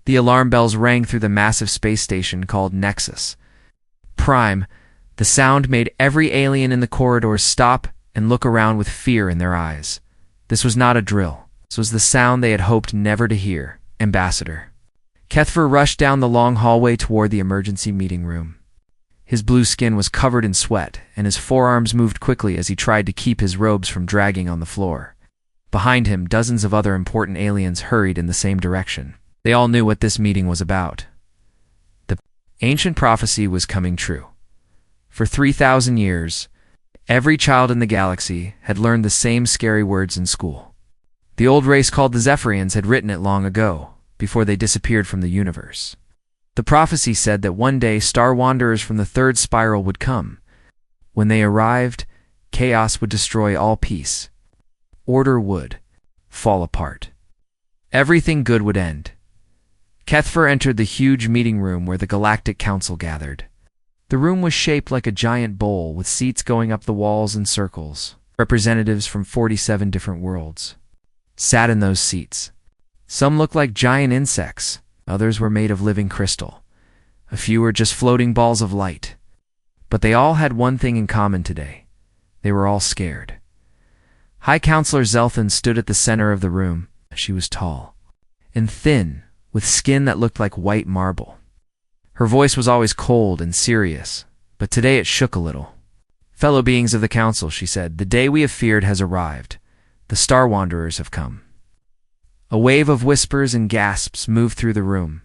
The alarm bells rang through the massive space station called Nexus Prime. The sound made every alien in the corridors stop and look around with fear in their eyes. This was not a drill. This was the sound they had hoped never to hear. Ambassador. Kethfer rushed down the long hallway toward the emergency meeting room. His blue skin was covered in sweat, and his forearms moved quickly as he tried to keep his robes from dragging on the floor. Behind him, dozens of other important aliens hurried in the same direction. They all knew what this meeting was about. The ancient prophecy was coming true. For 3,000 years, every child in the galaxy had learned the same scary words in school. The old race called the Zephyrians had written it long ago, before they disappeared from the universe. The prophecy said that one day star wanderers from the third spiral would come. When they arrived, chaos would destroy all peace. Order would fall apart. Everything good would end. Kethfer entered the huge meeting room where the Galactic Council gathered. The room was shaped like a giant bowl with seats going up the walls in circles. Representatives from 47 different worlds sat in those seats. Some looked like giant insects. Others were made of living crystal. A few were just floating balls of light. But they all had one thing in common today. They were all scared. High Counselor Zelthan stood at the center of the room. She was tall and thin, with skin that looked like white marble. Her voice was always cold and serious, but today it shook a little. "Fellow beings of the Council," she said, "the day we have feared has arrived. The Star Wanderers have come." A wave of whispers and gasps moved through the room.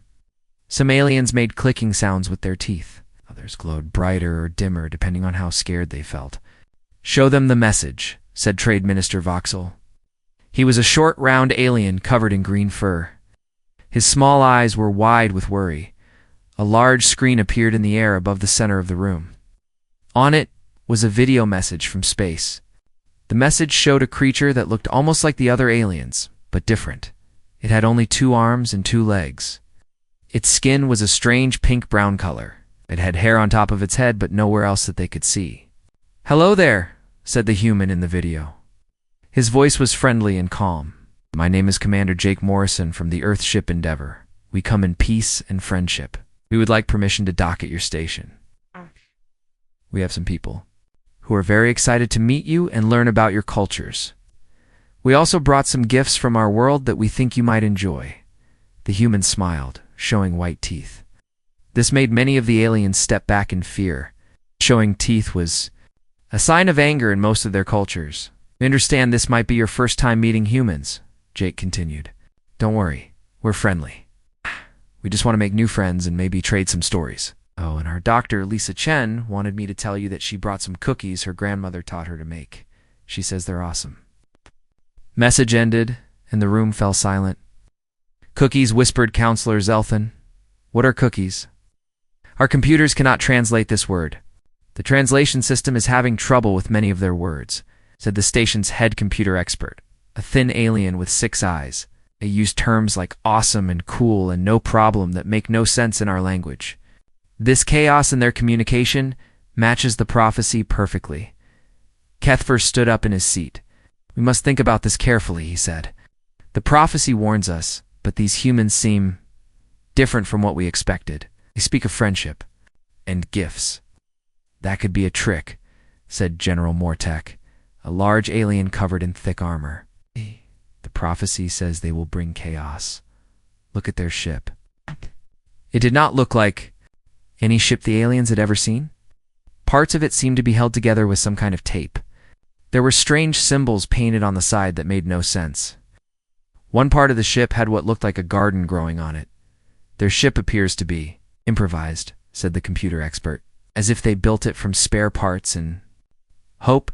Some aliens made clicking sounds with their teeth. Others glowed brighter or dimmer depending on how scared they felt. "Show them the message," said Trade Minister Voxel. He was a short, round alien covered in green fur. His small eyes were wide with worry. A large screen appeared in the air above the center of the room. On it was a video message from space. The message showed a creature that looked almost like the other aliens, but different. It had only 2 arms and 2 legs. Its skin was a strange pink-brown color. It had hair on top of its head, but nowhere else that they could see. "Hello there," said the human in the video. His voice was friendly and calm. "My name is Commander Jake Morrison from the Earthship Endeavor. We come in peace and friendship. We would like permission to dock at your station. We have some people who are very excited to meet you and learn about your cultures. We also brought some gifts from our world that we think you might enjoy." The human smiled, showing white teeth. This made many of the aliens step back in fear. Showing teeth was a sign of anger in most of their cultures. "We understand this might be your first time meeting humans," Jake continued. "Don't worry, we're friendly. We just want to make new friends and maybe trade some stories. Oh, and our doctor, Lisa Chen, wanted me to tell you that she brought some cookies her grandmother taught her to make. She says they're awesome." Message ended, and the room fell silent. "Cookies," whispered Counselor Zelthan. "What are cookies?" "Our computers cannot translate this word. The translation system is having trouble with many of their words," said the station's head computer expert, a thin alien with 6 eyes. "They use terms like awesome and cool and no problem that make no sense in our language. This chaos in their communication matches the prophecy perfectly." Kethfer stood up in his seat. "We must think about this carefully," he said. "The prophecy warns us, but these humans seem different from what we expected. They speak of friendship and gifts." "That could be a trick," said General Mortek, a large alien covered in thick armor. "The prophecy says they will bring chaos. Look at their ship." It did not look like any ship the aliens had ever seen. Parts of it seemed to be held together with some kind of tape. There were strange symbols painted on the side that made no sense. One part of the ship had what looked like a garden growing on it. "Their ship appears to be improvised," said the computer expert, "as if they built it from spare parts and hope."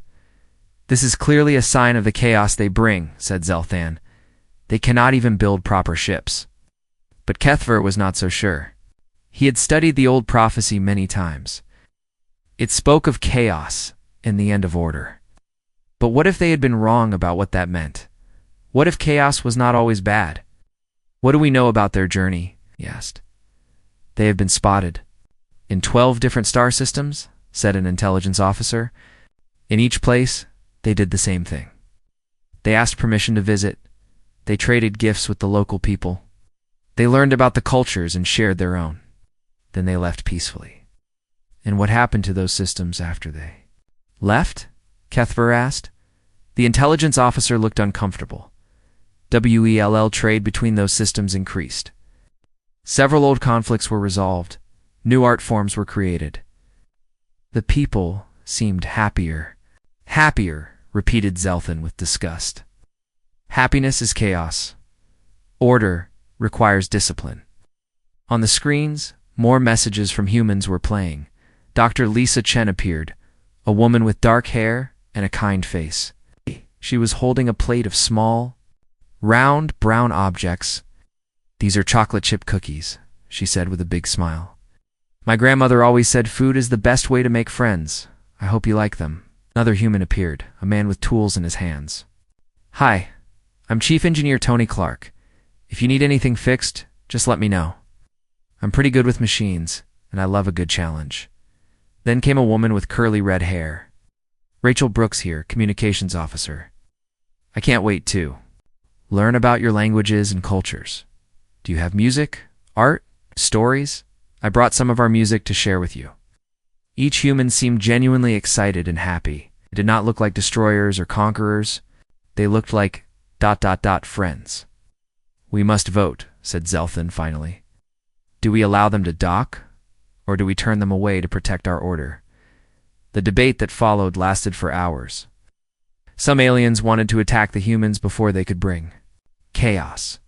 "This is clearly a sign of the chaos they bring," said Zelthan. "They cannot even build proper ships." But Kethver was not so sure. He had studied the old prophecy many times. It spoke of chaos and the end of order. But what if they had been wrong about what that meant? What if chaos was not always bad? "What do we know about their journey?" he asked. "They have been spotted in 12 different star systems," said an intelligence officer. "In each place, they did the same thing. They asked permission to visit. They traded gifts with the local people. They learned about the cultures and shared their own. Then they left peacefully. And what happened to those systems after they left? Kethver asked. The intelligence officer looked uncomfortable. WELL trade between those systems increased. Several old conflicts were resolved. New art forms were created. The people seemed happier. Happier, repeated Zelthan with disgust. Happiness is chaos. Order requires discipline. On the screens, more messages from humans were playing. Dr. Lisa Chen appeared, a woman with dark hair and a kind face. She was holding a plate of small, round, brown objects. These are chocolate chip cookies, she said with a big smile. My grandmother always said food is the best way to make friends. I hope you like them. Another human appeared, a man with tools in his hands. Hi, I'm Chief Engineer Tony Clark. If you need anything fixed, just let me know. I'm pretty good with machines, and I love a good challenge. Then came a woman with curly red hair. Rachel Brooks here, communications officer. I can't wait to learn about your languages and cultures. Do you have music, art, stories? I brought some of our music to share with you. Each human seemed genuinely excited and happy. They did not look like destroyers or conquerors. They looked like ... friends. We must vote, said Zelthan finally. Do we allow them to dock, or do we turn them away to protect our order? The debate that followed lasted for hours. Some aliens wanted to attack the humans before they could bring chaos.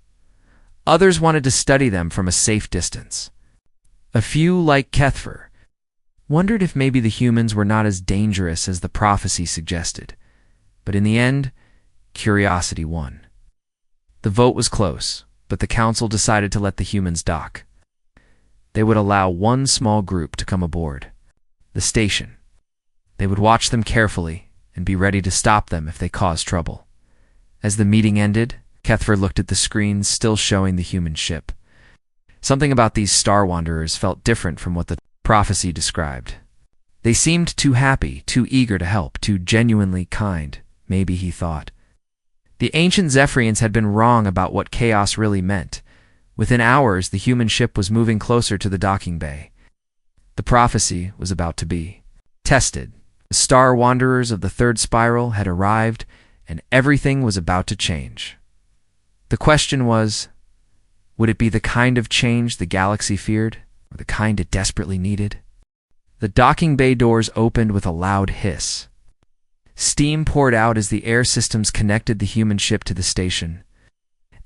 Others wanted to study them from a safe distance. A few, like Kethver, wondered if maybe the humans were not as dangerous as the prophecy suggested. But in the end, curiosity won. The vote was close, but the council decided to let the humans dock. They would allow one small group to come aboard, the station. They would watch them carefully and be ready to stop them if they caused trouble. As the meeting ended, Kethver looked at the screens still showing the human ship. Something about these Star Wanderers felt different from what the prophecy described. They seemed too happy, too eager to help, too genuinely kind, maybe he thought. The ancient Zephyrians had been wrong about what chaos really meant. Within hours, the human ship was moving closer to the docking bay. The prophecy was about to be tested. The Star Wanderers of the third spiral had arrived, and everything was about to change. The question was, would it be the kind of change the galaxy feared, or the kind it desperately needed? The docking bay doors opened with a loud hiss. Steam poured out as the air systems connected the human ship to the station.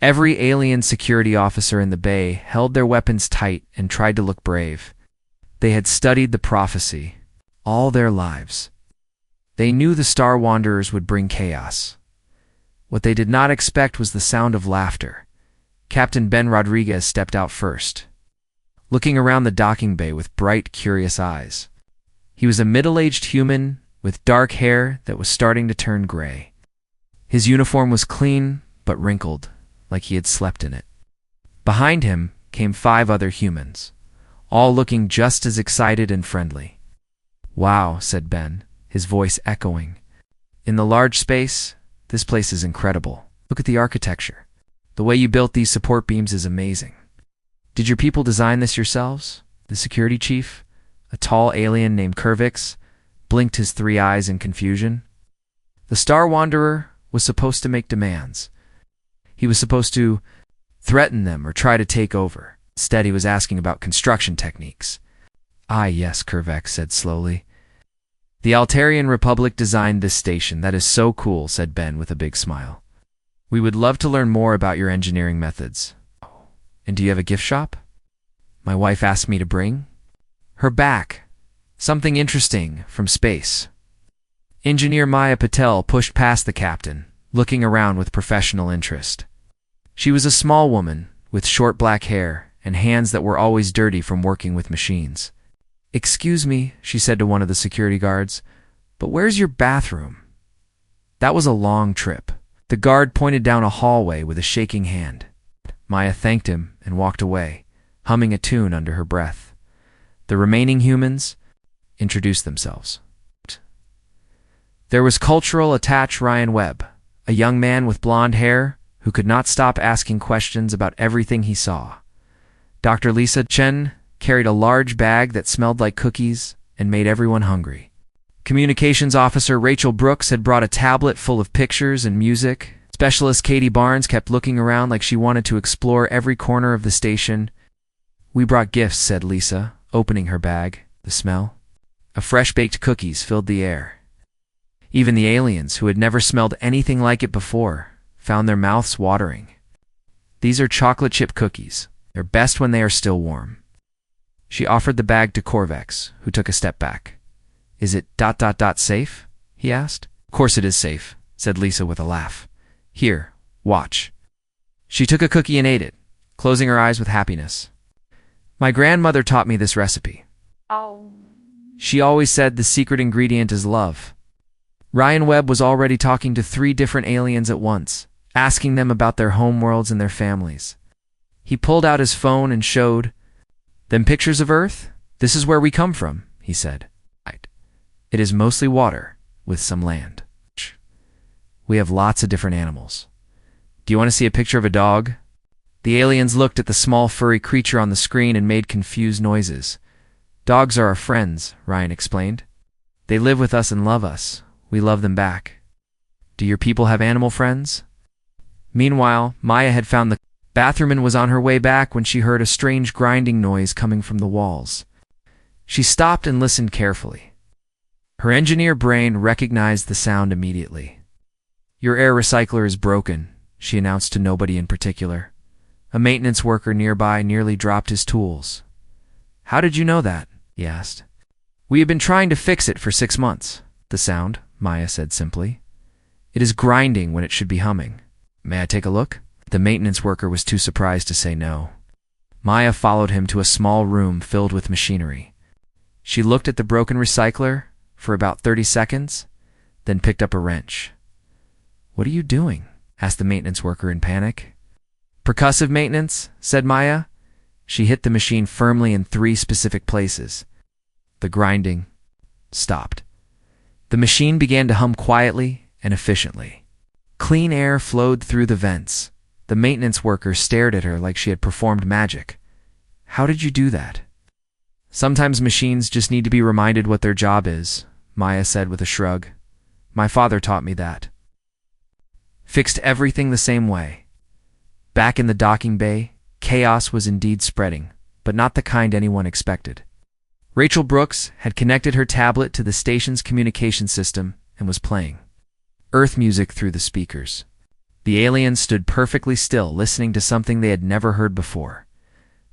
Every alien security officer in the bay held their weapons tight and tried to look brave. They had studied the prophecy all their lives. They knew the Star Wanderers would bring chaos. What they did not expect was the sound of laughter. Captain Ben Rodriguez stepped out first, looking around the docking bay with bright, curious eyes. He was a middle-aged human with dark hair that was starting to turn gray. His uniform was clean but wrinkled, like he had slept in it. Behind him came 5 other humans, all looking just as excited and friendly. Wow, said Ben, his voice echoing. In the large space, this place is incredible. Look at the architecture. The way you built these support beams is amazing. Did your people design this yourselves? The security chief, a tall alien named Curvix, blinked his 3 eyes in confusion. The Star Wanderer was supposed to make demands. He was supposed to threaten them or try to take over. Instead, he was asking about construction techniques. Ah, yes, Curvix said slowly. The Altarian Republic designed this station. That is so cool, said Ben with a big smile. We would love to learn more about your engineering methods. And do you have a gift shop? My wife asked me to bring her back something interesting from space. Engineer Maya Patel pushed past the captain, looking around with professional interest. She was a small woman with short black hair and hands that were always dirty from working with machines. Excuse me, she said to one of the security guards, but where's your bathroom? That was a long trip. The guard pointed down a hallway with a shaking hand. Maya thanked him and walked away, humming a tune under her breath. The remaining humans introduced themselves. There was cultural attach Ryan Webb, a young man with blonde hair who could not stop asking questions about everything he saw. Dr. Lisa Chen carried a large bag that smelled like cookies and made everyone hungry. Communications Officer Rachel Brooks had brought a tablet full of pictures and music. Specialist Katie Barnes kept looking around like she wanted to explore every corner of the station. "We brought gifts," said Lisa, opening her bag. The smell of fresh-baked cookies filled the air. Even the aliens, who had never smelled anything like it before, found their mouths watering. "These are chocolate chip cookies. They're best when they are still warm." She offered the bag to Corvex, who took a step back. "Is it safe?" he asked. "Of course it is safe," said Lisa with a laugh. "Here, watch." She took a cookie and ate it, closing her eyes with happiness. "My grandmother taught me this recipe. Oh. She always said the secret ingredient is love." Ryan Webb was already talking to 3 different aliens at once, asking them about their homeworlds and their families. He pulled out his phone and showed them pictures of Earth. "This is where we come from," he said. "It is mostly water, with some land. We have lots of different animals. Do you want to see a picture of a dog?" The aliens looked at the small furry creature on the screen and made confused noises. "Dogs are our friends," Ryan explained. "They live with us and love us. We love them back. Do your people have animal friends?" Meanwhile, Maya had found the bathroom and was on her way back when she heard a strange grinding noise coming from the walls. She stopped and listened carefully. Her engineer brain recognized the sound immediately. "Your air recycler is broken," she announced to nobody in particular. A maintenance worker nearby nearly dropped his tools. "How did you know that?" he asked. "We have been trying to fix it for 6 months." "The sound," Maya said simply. "It is grinding when it should be humming." "May I take a look?" The maintenance worker was too surprised to say no. Maya followed him to a small room filled with machinery. She looked at the broken recycler for about 30 seconds, then picked up a wrench. "What are you doing?" asked the maintenance worker in panic. "Percussive maintenance," said Maya. She hit the machine firmly in 3 specific places. The grinding stopped. The machine began to hum quietly and efficiently. Clean air flowed through the vents. The maintenance worker stared at her like she had performed magic. "How did you do that?" "Sometimes machines just need to be reminded what their job is," Maya said with a shrug. "My father taught me that. Fixed everything the same way." Back in the docking bay, chaos was indeed spreading, but not the kind anyone expected. Rachel Brooks had connected her tablet to the station's communication system and was playing Earth music through the speakers. The aliens stood perfectly still, listening to something they had never heard before.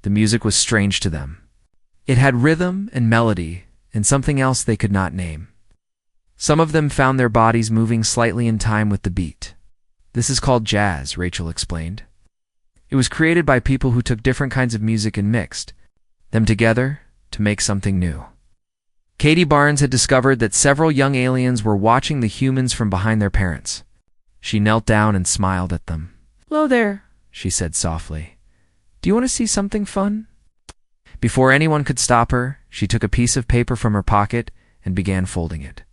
The music was strange to them. It had rhythm and melody and something else they could not name. Some of them found their bodies moving slightly in time with the beat. "This is called jazz," Rachel explained. "It was created by people who took different kinds of music and mixed them together to make something new." Katie Barnes had discovered that several young aliens were watching the humans from behind their parents. She knelt down and smiled at them. "Hello there," she said softly. "Do you want to see something fun?" Before anyone could stop her, she took a piece of paper from her pocket and began folding it.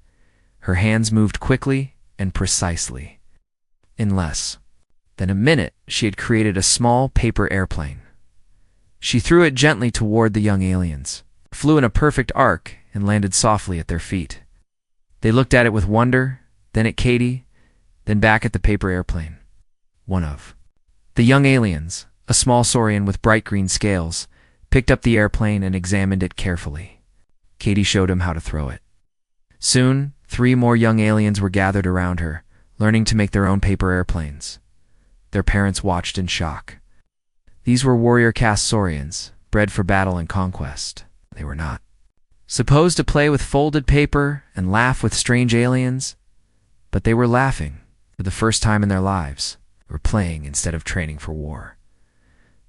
Her hands moved quickly and precisely. In less than a minute, she had created a small paper airplane. She threw it gently toward the young aliens, flew in a perfect arc, and landed softly at their feet. They looked at it with wonder, then at Katie, then back at the paper airplane. One of the young aliens, a small saurian with bright green scales, picked up the airplane and examined it carefully. Katie showed him how to throw it. Soon, 3 more young aliens were gathered around her, learning to make their own paper airplanes. Their parents watched in shock. These were warrior caste saurians, bred for battle and conquest. They were not supposed to play with folded paper and laugh with strange aliens, but they were laughing for the first time in their lives, or playing instead of training for war.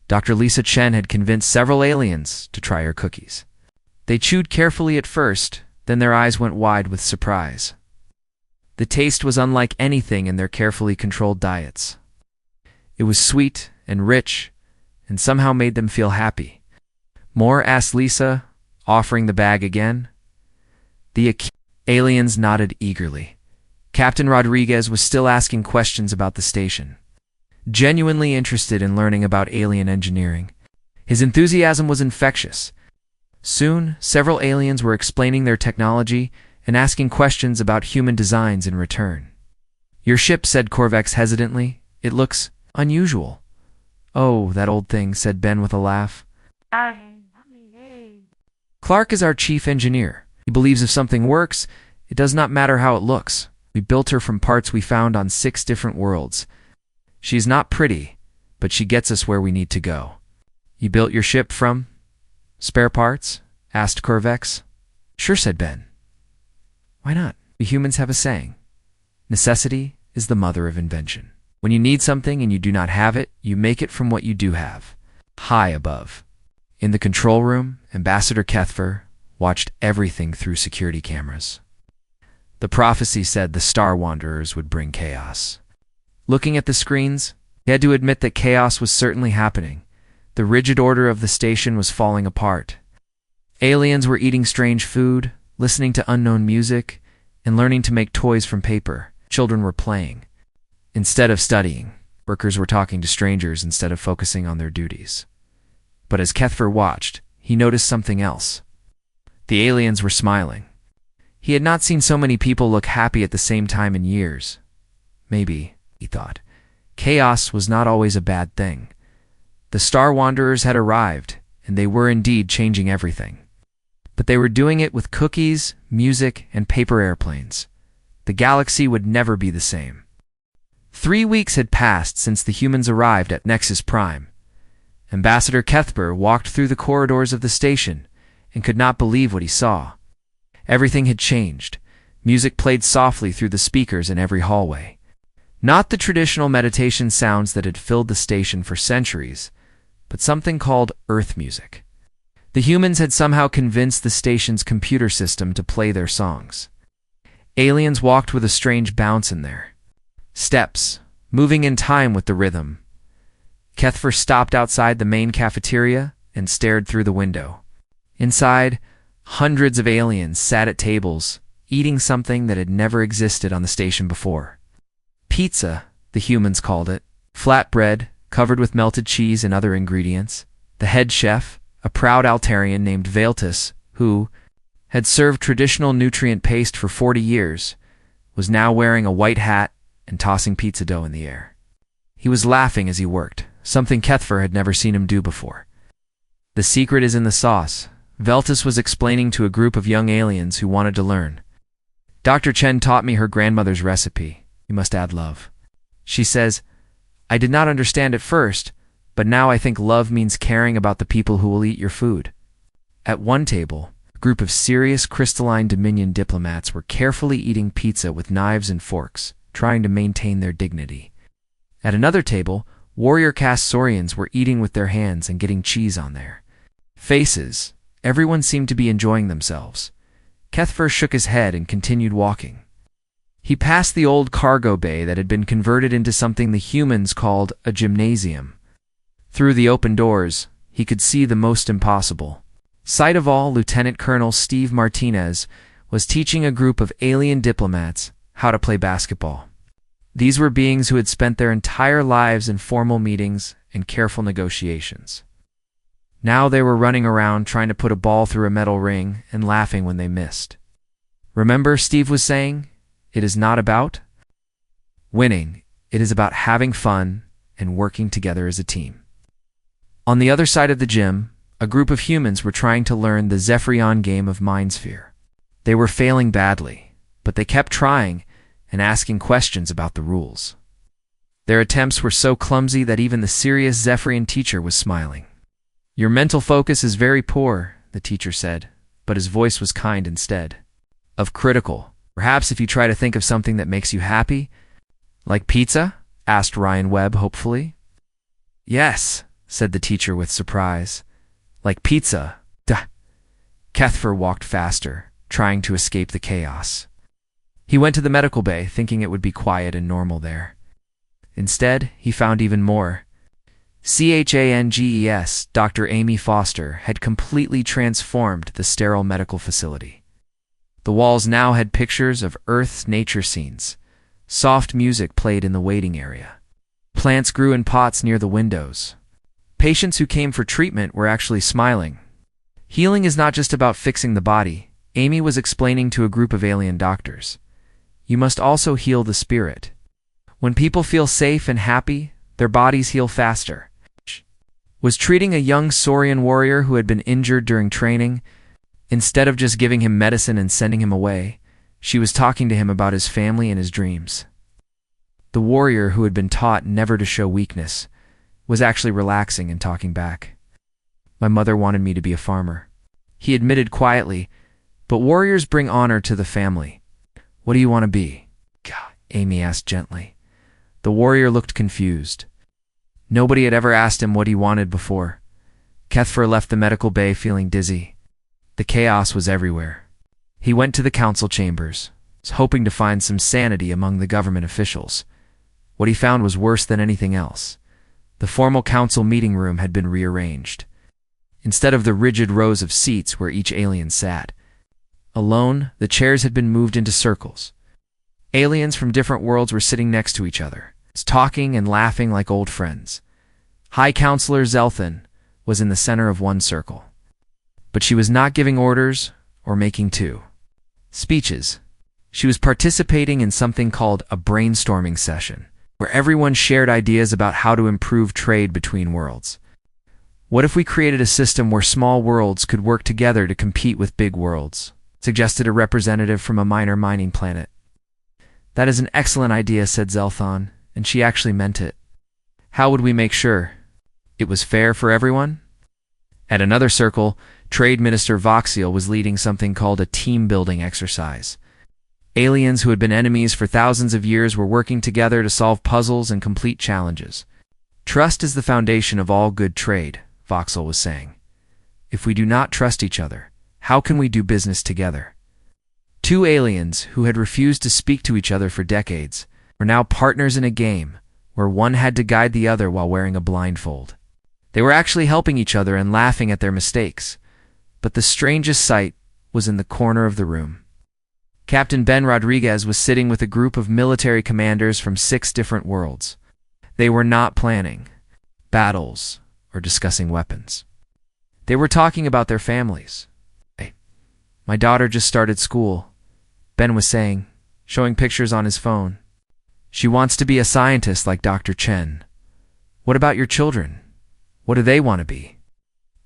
Dr. Lisa Chen had convinced several aliens to try her cookies. They chewed carefully at first, then their eyes went wide with surprise. The taste was unlike anything in their carefully controlled diets. It was sweet and rich, and somehow made them feel happy. "More?" asked Lisa, offering the bag again. The aliens nodded eagerly. Captain Rodriguez was still asking questions about the station, genuinely interested in learning about alien engineering. His enthusiasm was infectious. Soon, several aliens were explaining their technology and asking questions about human designs in return. "Your ship," said Corvex hesitantly. "It looks unusual." "Oh, that old thing," said Ben with a laugh. "Clark is our chief engineer. He believes if something works, it does not matter how it looks. We built her from parts we found on 6 different worlds. She's not pretty, but she gets us where we need to go." "You built your ship from spare parts?" asked Corvex. "Sure," said Ben. "Why not? We humans have a saying. Necessity is the mother of invention. When you need something and you do not have it, you make it from what you do have." High above, in the control room, Ambassador Kethfer watched everything through security cameras. The prophecy said the Star Wanderers would bring chaos. Looking at the screens, he had to admit that chaos was certainly happening. The rigid order of the station was falling apart. Aliens were eating strange food, listening to unknown music, and learning to make toys from paper. Children were playing. Instead of studying, workers were talking to strangers instead of focusing on their duties. But as Kethfer watched, he noticed something else. The aliens were smiling. He had not seen so many people look happy at the same time in years. Maybe, he thought, chaos was not always a bad thing. The Star Wanderers had arrived, and they were indeed changing everything. But they were doing it with cookies, music, and paper airplanes. The galaxy would never be the same. 3 weeks had passed since the humans arrived at Nexus Prime. Ambassador Kethfer walked through the corridors of the station and could not believe what he saw. Everything had changed. Music played softly through the speakers in every hallway. Not the traditional meditation sounds that had filled the station for centuries, but something called Earth music. The humans had somehow convinced the station's computer system to play their songs. Aliens walked with a strange bounce in there. Steps, moving in time with the rhythm. Kethfer stopped outside the main cafeteria and stared through the window. Inside, hundreds of aliens sat at tables, eating something that had never existed on the station before. Pizza, the humans called it, flatbread, covered with melted cheese and other ingredients. The head chef, a proud Altarian named Vaeltus, who had served traditional nutrient paste for 40 years, was now wearing a white hat and tossing pizza dough in the air. He was laughing as he worked, something Kethfer had never seen him do before. "The secret is in the sauce," Vaeltus was explaining to a group of young aliens who wanted to learn. "Dr. Chen taught me her grandmother's recipe. You must add love. She says, I did not understand at first, but now I think love means caring about the people who will eat your food." At one table, a group of serious crystalline Dominion diplomats were carefully eating pizza with knives and forks, trying to maintain their dignity. At another table, warrior caste Saurians were eating with their hands and getting cheese on their faces. Everyone seemed to be enjoying themselves. Kethfer shook his head and continued walking. He passed the old cargo bay that had been converted into something the humans called a gymnasium. Through the open doors, he could see the most impossible. Sight of all, Lieutenant Colonel Steve Martinez was teaching a group of alien diplomats how to play basketball. These were beings who had spent their entire lives in formal meetings and careful negotiations. Now they were running around trying to put a ball through a metal ring and laughing when they missed. "Remember," Steve was saying, "it is not about winning. It is about having fun and working together as a team." On the other side of the gym, a group of humans were trying to learn the Zephyrion game of Mindsphere. They were failing badly, but they kept trying and asking questions about the rules. Their attempts were so clumsy that even the serious Zephyrian teacher was smiling. "Your mental focus is very poor," the teacher said, but his voice was kind instead of critical. "Perhaps if you try to think of something that makes you happy." "Like pizza?" asked Ryan Webb hopefully. "Yes," said the teacher with surprise. "Like pizza. Duh." Kethfer walked faster, trying to escape the chaos. He went to the medical bay, thinking it would be quiet and normal there. Instead, he found even more. CHANGES, Dr. Amy Foster, had completely transformed the sterile medical facility. The walls now had pictures of Earth's nature scenes. Soft music played in the waiting area. Plants grew in pots near the windows. Patients who came for treatment were actually smiling. Healing is not just about fixing the body, Amy was explaining to a group of alien doctors. You must also heal the spirit. When people feel safe and happy, their bodies heal faster. Was treating a young Saurian warrior who had been injured during training. Instead of just giving him medicine and sending him away, she was talking to him about his family and his dreams. The warrior, who had been taught never to show weakness, was actually relaxing and talking back. My mother wanted me to be a farmer, he admitted quietly, but warriors bring honor to the family. What do you want to be? Amy asked gently. The warrior looked confused. Nobody had ever asked him what he wanted before. Kethfer left the medical bay feeling dizzy. The chaos was everywhere. He went to the council chambers, hoping to find some sanity among the government officials. What he found was worse than anything else. The formal council meeting room had been rearranged. Instead of the rigid rows of seats where each alien sat, alone, the chairs had been moved into circles. Aliens from different worlds were sitting next to each other, talking and laughing like old friends. High Counselor Zelthan was in the center of one circle. But she was not giving orders or making speeches. She was participating in something called a brainstorming session, where everyone shared ideas about how to improve trade between worlds. What if we created a system where small worlds could work together to compete with big worlds? Suggested a representative from a minor mining planet. That is an excellent idea, said Zelthan, and she actually meant it. How would we make sure it was fair for everyone? At another circle, Trade Minister Voxiel was leading something called a team-building exercise. Aliens who had been enemies for thousands of years were working together to solve puzzles and complete challenges. Trust is the foundation of all good trade, Voxiel was saying. If we do not trust each other, how can we do business together? Two aliens who had refused to speak to each other for decades were now partners in a game where one had to guide the other while wearing a blindfold. They were actually helping each other and laughing at their mistakes. But the strangest sight was in the corner of the room. Captain Ben Rodriguez was sitting with a group of military commanders from 6 different worlds. They were not planning battles or discussing weapons. They were talking about their families. Hey, my daughter just started school, Ben was saying, showing pictures on his phone. She wants to be a scientist like Dr. Chen. What about your children? What do they want to be?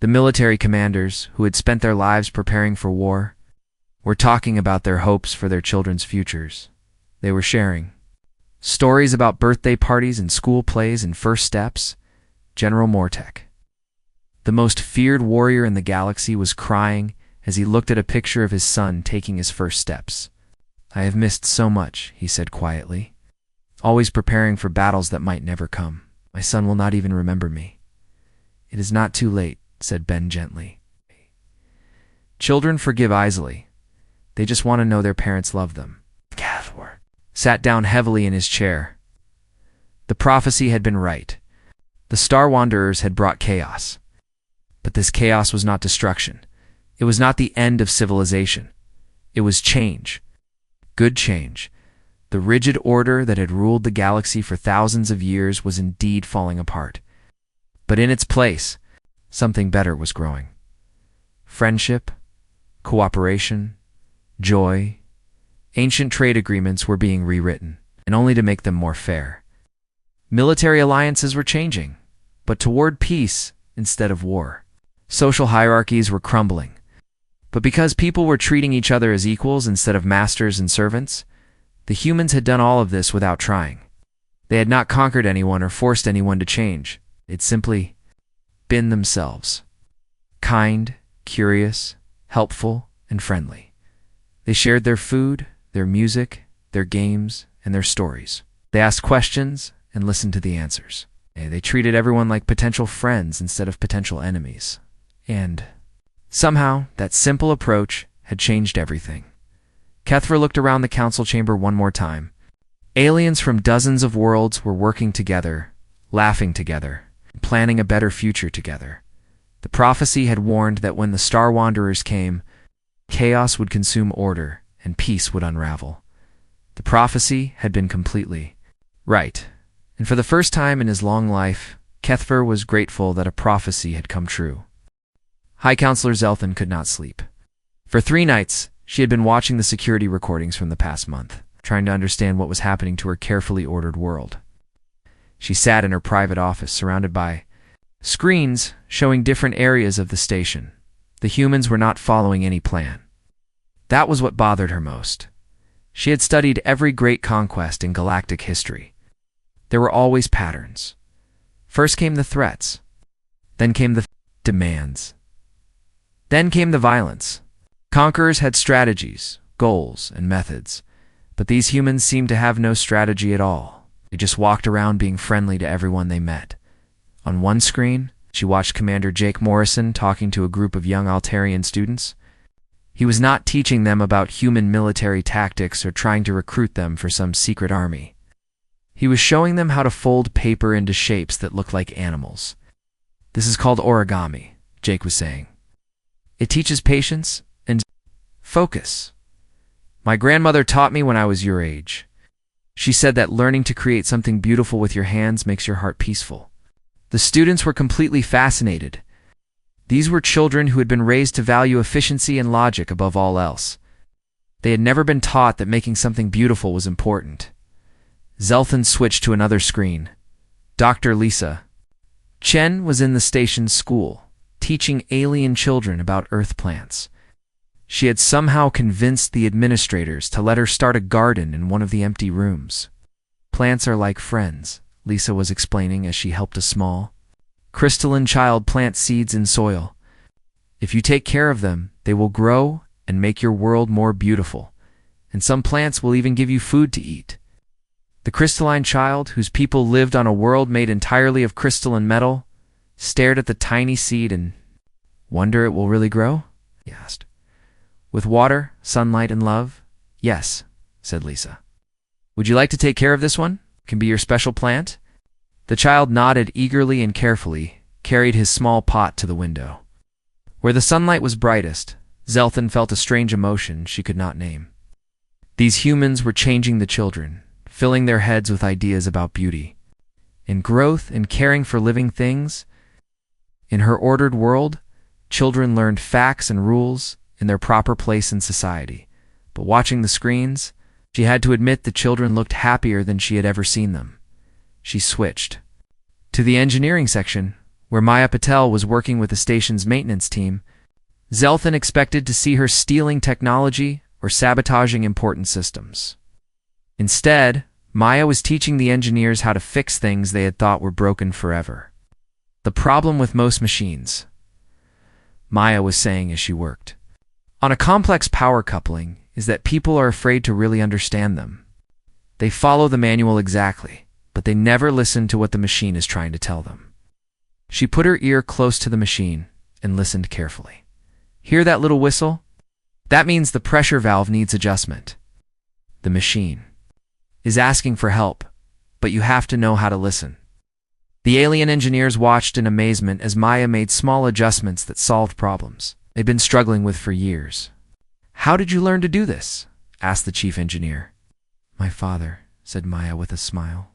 The military commanders, who had spent their lives preparing for war, were talking about their hopes for their children's futures. They were sharing stories about birthday parties and school plays and first steps. General Mortek, the most feared warrior in the galaxy, was crying as he looked at a picture of his son taking his first steps. I have missed so much, he said quietly. Always preparing for battles that might never come. My son will not even remember me. It is not too late, said Ben gently. Children forgive easily. They just want to know their parents love them. Cathwar sat down heavily in his chair. The prophecy had been right. The Star Wanderers had brought chaos. But this chaos was not destruction. It was not the end of civilization. It was change. Good change. The rigid order that had ruled the galaxy for thousands of years was indeed falling apart. But in its place, something better was growing. Friendship, cooperation, joy. Ancient trade agreements were being rewritten, and only to make them more fair. Military alliances were changing, but toward peace instead of war. Social hierarchies were crumbling. But because people were treating each other as equals instead of masters and servants, the humans had done all of this without trying. They had not conquered anyone or forced anyone to change. They'd simply been themselves. Kind, curious, helpful, and friendly. They shared their food, their music, their games, and their stories. They asked questions and listened to the answers. They treated everyone like potential friends instead of potential enemies. And somehow, that simple approach had changed everything. Kethra looked around the council chamber one more time. Aliens from dozens of worlds were working together, laughing together, planning a better future together. The prophecy had warned that when the Star Wanderers came, chaos would consume order and peace would unravel. The prophecy had been completely right, and for the first time in his long life, Kethver was grateful that a prophecy had come true. High Counselor Zelthan could not sleep. For 3 nights, she had been watching the security recordings from the past month, trying to understand what was happening to her carefully ordered world. She sat in her private office, surrounded by screens showing different areas of the station. The humans were not following any plan. That was what bothered her most. She had studied every great conquest in galactic history. There were always patterns. First came the threats. Then came the demands. Then came the violence. Conquerors had strategies, goals, and methods. But these humans seemed to have no strategy at all. They just walked around being friendly to everyone they met. On one screen, she watched Commander Jake Morrison talking to a group of young Altarian students. He was not teaching them about human military tactics or trying to recruit them for some secret army. He was showing them how to fold paper into shapes that looked like animals. "This is called origami," Jake was saying. "It teaches patience and focus. My grandmother taught me when I was your age. She said that learning to create something beautiful with your hands makes your heart peaceful." The students were completely fascinated. These were children who had been raised to value efficiency and logic above all else. They had never been taught that making something beautiful was important. Zelthan switched to another screen. Dr. Lisa Chen was in the station's school, teaching alien children about Earth plants. She had somehow convinced the administrators to let her start a garden in one of the empty rooms. "Plants are like friends," Lisa was explaining as she helped a small, crystalline child plant seeds in soil. "If you take care of them, they will grow and make your world more beautiful, and some plants will even give you food to eat." The crystalline child, whose people lived on a world made entirely of crystalline metal, stared at the tiny seed and, "Wonder it will really grow?" he asked. "With water, sunlight, and love?" "Yes," said Lisa. "Would you like to take care of this one? Can be your special plant?" The child nodded eagerly and carefully, carried his small pot to the window. Where the sunlight was brightest, Zelthan felt a strange emotion she could not name. These humans were changing the children, filling their heads with ideas about beauty and growth and caring for living things. In her ordered world, children learned facts and rules in their proper place in society. But watching the screens, she had to admit the children looked happier than she had ever seen them. She switched to the engineering section, where Maya Patel was working with the station's maintenance team. Zelthan expected to see her stealing technology or sabotaging important systems. Instead, Maya was teaching the engineers how to fix things they had thought were broken forever. "The problem with most machines," Maya was saying as she worked, "on a complex power coupling is that people are afraid to really understand them. They follow the manual exactly, but they never listen to what the machine is trying to tell them." She put her ear close to the machine and listened carefully. "Hear that little whistle? That means the pressure valve needs adjustment. The machine is asking for help, but you have to know how to listen." The alien engineers watched in amazement as Maya made small adjustments that solved problems they'd been struggling with for years. "How did you learn to do this?" asked the chief engineer. "My father," said Maya with a smile.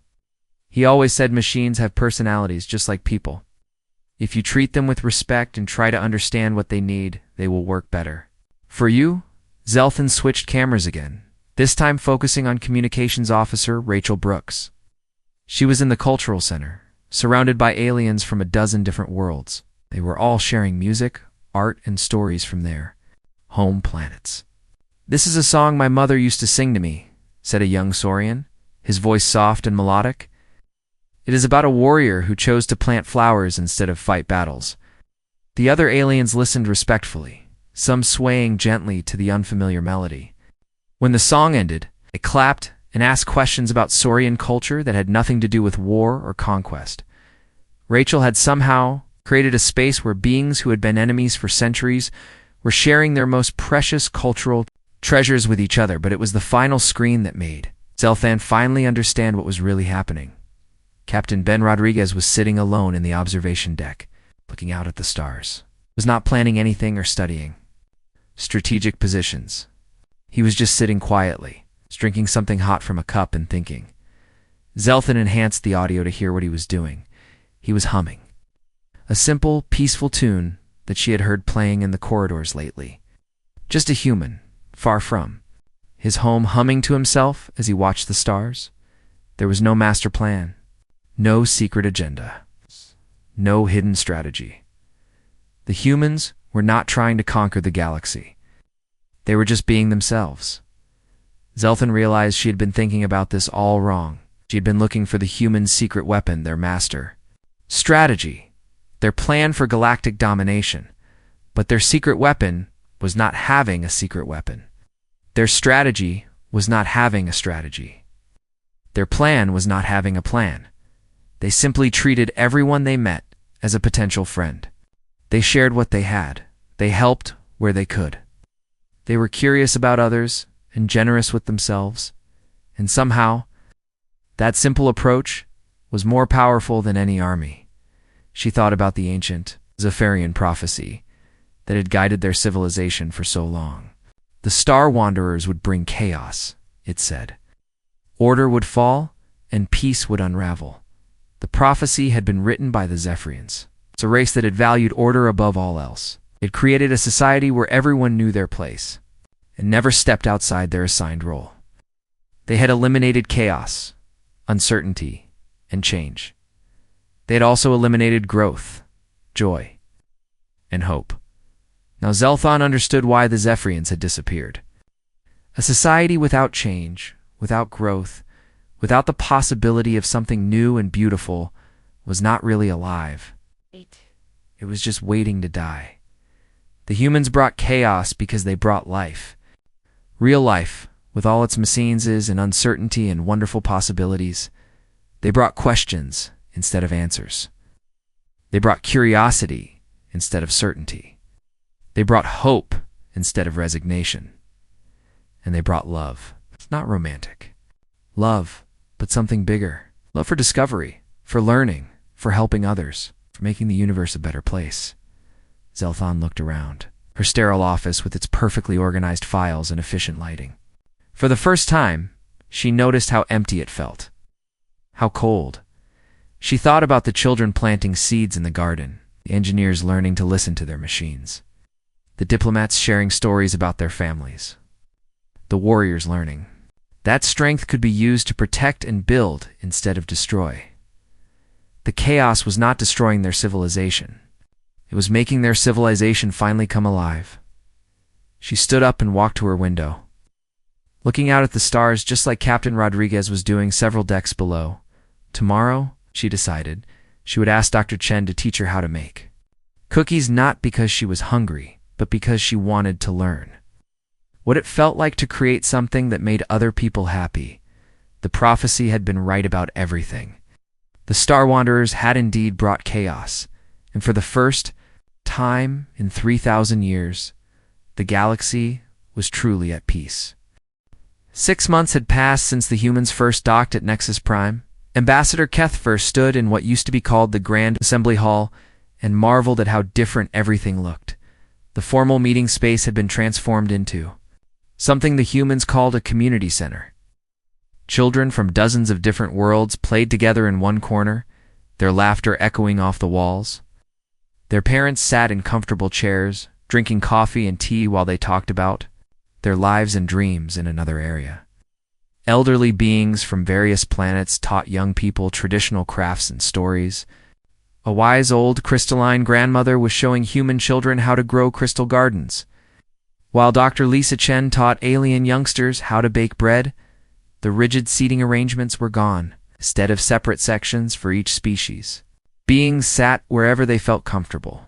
"He always said machines have personalities just like people. If you treat them with respect and try to understand what they need, they will work better." For you, Zelthan switched cameras again, this time focusing on communications officer Rachel Brooks. She was in the cultural center, surrounded by aliens from a dozen different worlds. They were all sharing music, art, and stories from their home planets. "This is a song my mother used to sing to me," said a young Saurian, his voice soft and melodic. "It is about a warrior who chose to plant flowers instead of fight battles." The other aliens listened respectfully, some swaying gently to the unfamiliar melody. When the song ended, they clapped and asked questions about Saurian culture that had nothing to do with war or conquest. Rachel had somehow created a space where beings who had been enemies for centuries were sharing their most precious cultural treasures with each other, but it was the final screen that made Zelthan finally understand what was really happening. Captain Ben Rodriguez was sitting alone in the observation deck, looking out at the stars. He was not planning anything or studying strategic positions. He was just sitting quietly, drinking something hot from a cup and thinking. Zelthan enhanced the audio to hear what he was doing. He was humming. A simple, peaceful tune that she had heard playing in the corridors lately. Just a human, far from his home, humming to himself as he watched the stars. There was no master plan, no secret agenda, no hidden strategy. The humans were not trying to conquer the galaxy. They were just being themselves. Zelthan realized she had been thinking about this all wrong. She had been looking for the human secret weapon, their master strategy, their plan for galactic domination. But their secret weapon was not having a secret weapon. Their strategy was not having a strategy. Their plan was not having a plan. They simply treated everyone they met as a potential friend. They shared what they had. They helped where they could. They were curious about others and generous with themselves. And somehow, that simple approach was more powerful than any army. She thought about the ancient Zephyrian prophecy that had guided their civilization for so long. The Star Wanderers would bring chaos, it said. Order would fall, and peace would unravel. The prophecy had been written by the Zephyrians. It's a race that had valued order above all else. It created a society where everyone knew their place and never stepped outside their assigned role. They had eliminated chaos, uncertainty, and change. They had also eliminated growth, joy, and hope. Now Zelthan understood why the Zephyrians had disappeared. A society without change, without growth, without the possibility of something new and beautiful was not really alive. It was just waiting to die. The humans brought chaos because they brought life. Real life, with all its machines and uncertainty and wonderful possibilities. They brought questions instead of answers. They brought curiosity instead of certainty. They brought hope instead of resignation. And they brought love. It's not romantic. Love, but something bigger. Love for discovery, for learning, for helping others, for making the universe a better place. Zelthan looked around, her sterile office with its perfectly organized files and efficient lighting. For the first time, she noticed how empty it felt. How cold. She thought about the children planting seeds in the garden, the engineers learning to listen to their machines, the diplomats sharing stories about their families, the warriors learning. That strength could be used to protect and build instead of destroy. The chaos was not destroying their civilization. It was making their civilization finally come alive. She stood up and walked to her window, looking out at the stars just like Captain Rodriguez was doing several decks below. Tomorrow, she decided, she would ask Dr. Chen to teach her how to make cookies, not because she was hungry, but because she wanted to learn what it felt like to create something that made other people happy. The prophecy had been right about everything. The Star Wanderers had indeed brought chaos, and for the first time in 3,000 years, the galaxy was truly at peace. 6 months had passed since the humans first docked at Nexus Prime. Ambassador Kethfer stood in what used to be called the Grand Assembly Hall and marveled at how different everything looked. The formal meeting space had been transformed into something the humans called a community center. Children from dozens of different worlds played together in one corner, their laughter echoing off the walls. Their parents sat in comfortable chairs, drinking coffee and tea while they talked about their lives and dreams in another area. Elderly beings from various planets taught young people traditional crafts and stories. A wise old crystalline grandmother was showing human children how to grow crystal gardens, while Dr. Lisa Chen taught alien youngsters how to bake bread. The rigid seating arrangements were gone. Instead of separate sections for each species, beings sat wherever they felt comfortable.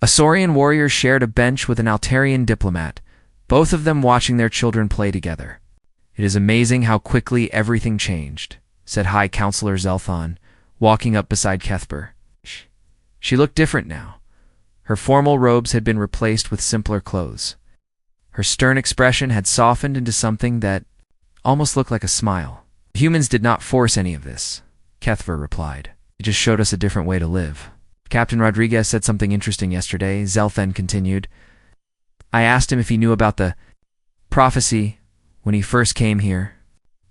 A Saurian warrior shared a bench with an Altarian diplomat, both of them watching their children play together. It is amazing how quickly everything changed, said High Counselor Zelthan, walking up beside Kethper. She looked different now. Her formal robes had been replaced with simpler clothes. Her stern expression had softened into something that almost looked like a smile. Humans did not force any of this, Kethver replied. It just showed us a different way to live. Captain Rodriguez said something interesting yesterday, Zelthan continued. I asked him if he knew about the prophecy when he first came here.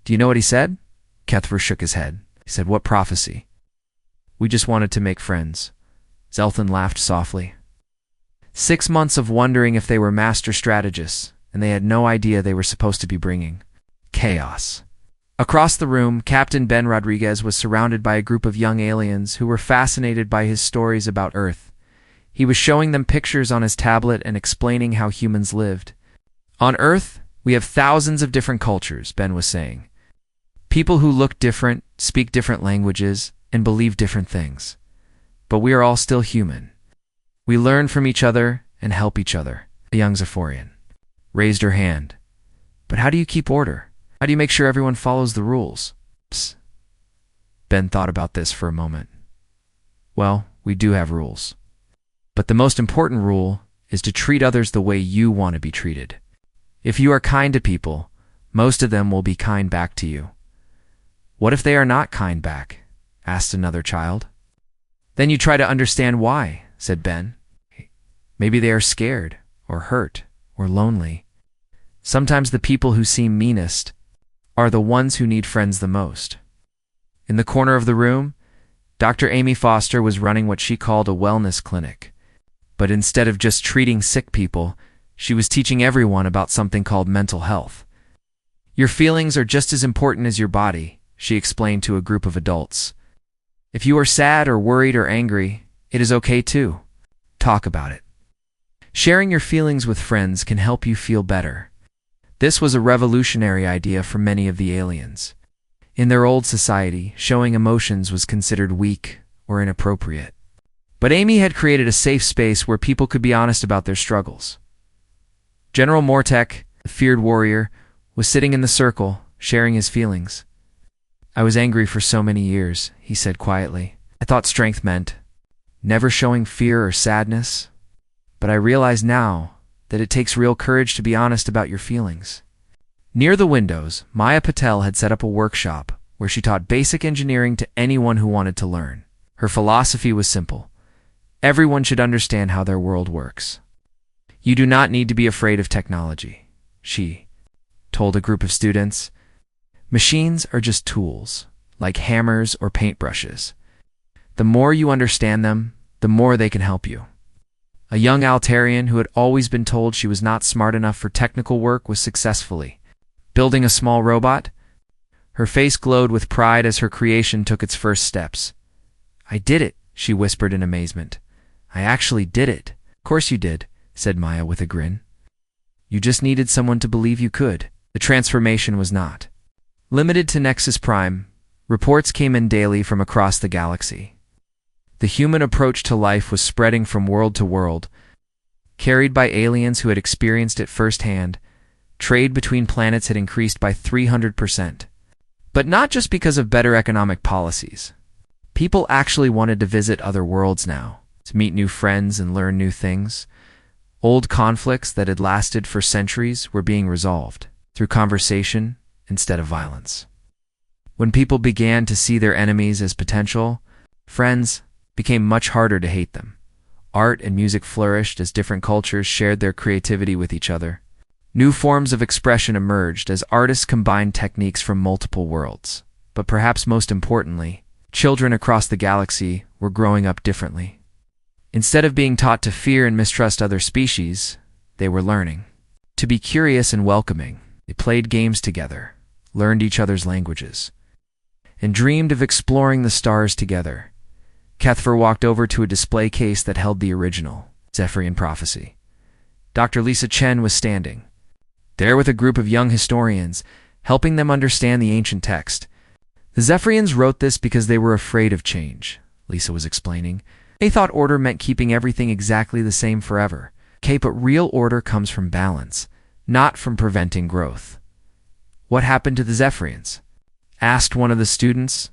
Do you know what he said? Kethver shook his head. He said, what prophecy? We just wanted to make friends." Zelthan laughed softly. 6 months of wondering if they were master strategists, and they had no idea they were supposed to be bringing chaos. Across the room, Captain Ben Rodriguez was surrounded by a group of young aliens who were fascinated by his stories about Earth. He was showing them pictures on his tablet and explaining how humans lived. "On Earth, we have thousands of different cultures," Ben was saying. "People who look different, speak different languages, and believe different things. But we are all still human. We learn from each other and help each other." A young Zephyrian raised her hand. "But how do you keep order? How do you make sure everyone follows the rules?" Psst. Ben thought about this for a moment. "Well, we do have rules. But the most important rule is to treat others the way you want to be treated. If you are kind to people, most of them will be kind back to you." "What if they are not kind back?" asked another child. "Then you try to understand why," said Ben. "Maybe they are scared, or hurt, or lonely. Sometimes the people who seem meanest are the ones who need friends the most." In the corner of the room, Dr. Amy Foster was running what she called a wellness clinic. But instead of just treating sick people, she was teaching everyone about something called mental health. "Your feelings are just as important as your body," she explained to a group of adults. "If you are sad or worried or angry, it is okay too. Talk about it. Sharing your feelings with friends can help you feel better." This was a revolutionary idea for many of the aliens. In their old society, showing emotions was considered weak or inappropriate. But Amy had created a safe space where people could be honest about their struggles. General Mortek, the feared warrior, was sitting in the circle, sharing his feelings. "I was angry for so many years," he said quietly. "I thought strength meant never showing fear or sadness. But I realize now that it takes real courage to be honest about your feelings." Near the windows, Maya Patel had set up a workshop where she taught basic engineering to anyone who wanted to learn. Her philosophy was simple. Everyone should understand how their world works. "You do not need to be afraid of technology," she told a group of students. "Machines are just tools, like hammers or paintbrushes. The more you understand them, the more they can help you." A young Altarian who had always been told she was not smart enough for technical work was successfully building a small robot. Her face glowed with pride as her creation took its first steps. "I did it," she whispered in amazement. "I actually did it." "Of course you did," said Maya with a grin. "You just needed someone to believe you could." The transformation was not limited to Nexus Prime. Reports came in daily from across the galaxy. The human approach to life was spreading from world to world, carried by aliens who had experienced it firsthand. Trade between planets had increased by 300%. But not just because of better economic policies. People actually wanted to visit other worlds now, to meet new friends and learn new things. Old conflicts that had lasted for centuries were being resolved through conversation instead of violence. When people began to see their enemies as potential friends, became much harder to hate them. Art and music flourished as different cultures shared their creativity with each other. New forms of expression emerged as artists combined techniques from multiple worlds. But perhaps most importantly, children across the galaxy were growing up differently. Instead of being taught to fear and mistrust other species, they were learning to be curious and welcoming. They played games together, learned each other's languages, and dreamed of exploring the stars together. Kethfer walked over to a display case that held the original Zephyrian Prophecy. Dr. Lisa Chen was standing there with a group of young historians, helping them understand the ancient text. "The Zephyrians wrote this because they were afraid of change," Lisa was explaining. "They thought order meant keeping everything exactly the same forever. Okay, but real order comes from balance, not from preventing growth." "What happened to the Zephyrians?" asked one of the students.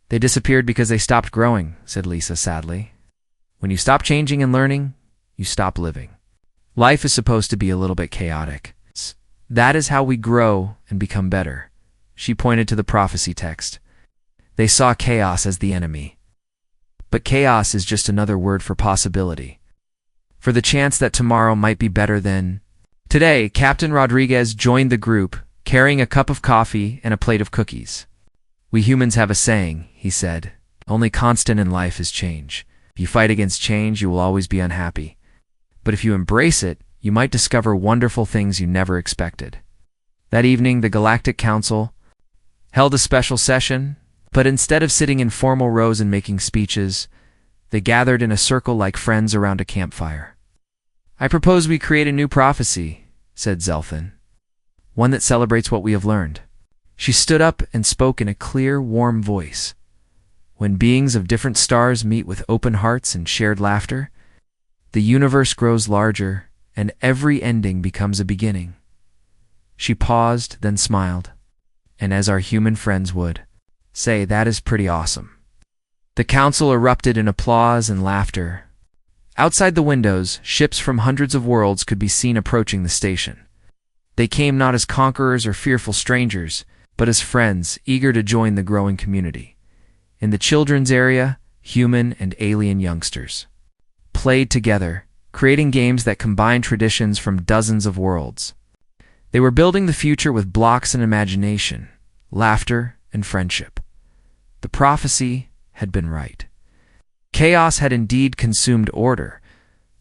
"They disappeared because they stopped growing," said Lisa sadly. "When you stop changing and learning, you stop living. Life is supposed to be a little bit chaotic. That is how we grow and become better." She pointed to the prophecy text. They saw chaos as the enemy. But chaos is just another word for possibility, for the chance that tomorrow might be better than today. Captain Rodriguez joined the group, carrying a cup of coffee and a plate of cookies. "We humans have a saying," he said. Only constant in life is change. If you fight against change, you will always be unhappy. But if you embrace it, you might discover wonderful things you never expected. That evening, the Galactic Council held a special session, but instead of sitting in formal rows and making speeches, they gathered in a circle like friends around a campfire. "I propose we create a new prophecy," said Zelthan, "one that celebrates what we have learned." She stood up and spoke in a clear, warm voice. "When beings of different stars meet with open hearts and shared laughter, the universe grows larger and every ending becomes a beginning." She paused, then smiled, and as our human friends would say, "That is pretty awesome." The council erupted in applause and laughter. Outside the windows, ships from hundreds of worlds could be seen approaching the station. They came not as conquerors or fearful strangers, but as friends, eager to join the growing community. In the children's area, human and alien youngsters played together, creating games that combined traditions from dozens of worlds. They were building the future with blocks and imagination, laughter and friendship. The prophecy had been right. Chaos had indeed consumed order,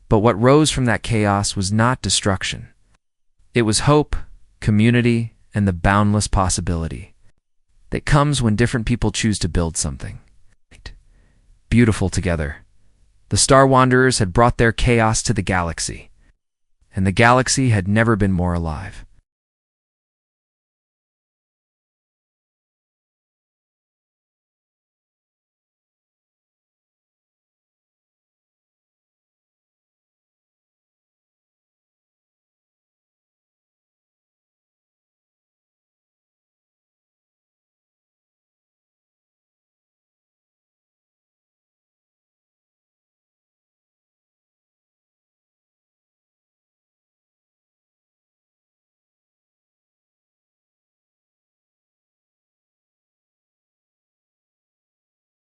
but what rose from that chaos was not destruction. It was hope, community, and the boundless possibility that comes when different people choose to build something beautiful together. The Star Wanderers had brought their chaos to the galaxy, and the galaxy had never been more alive.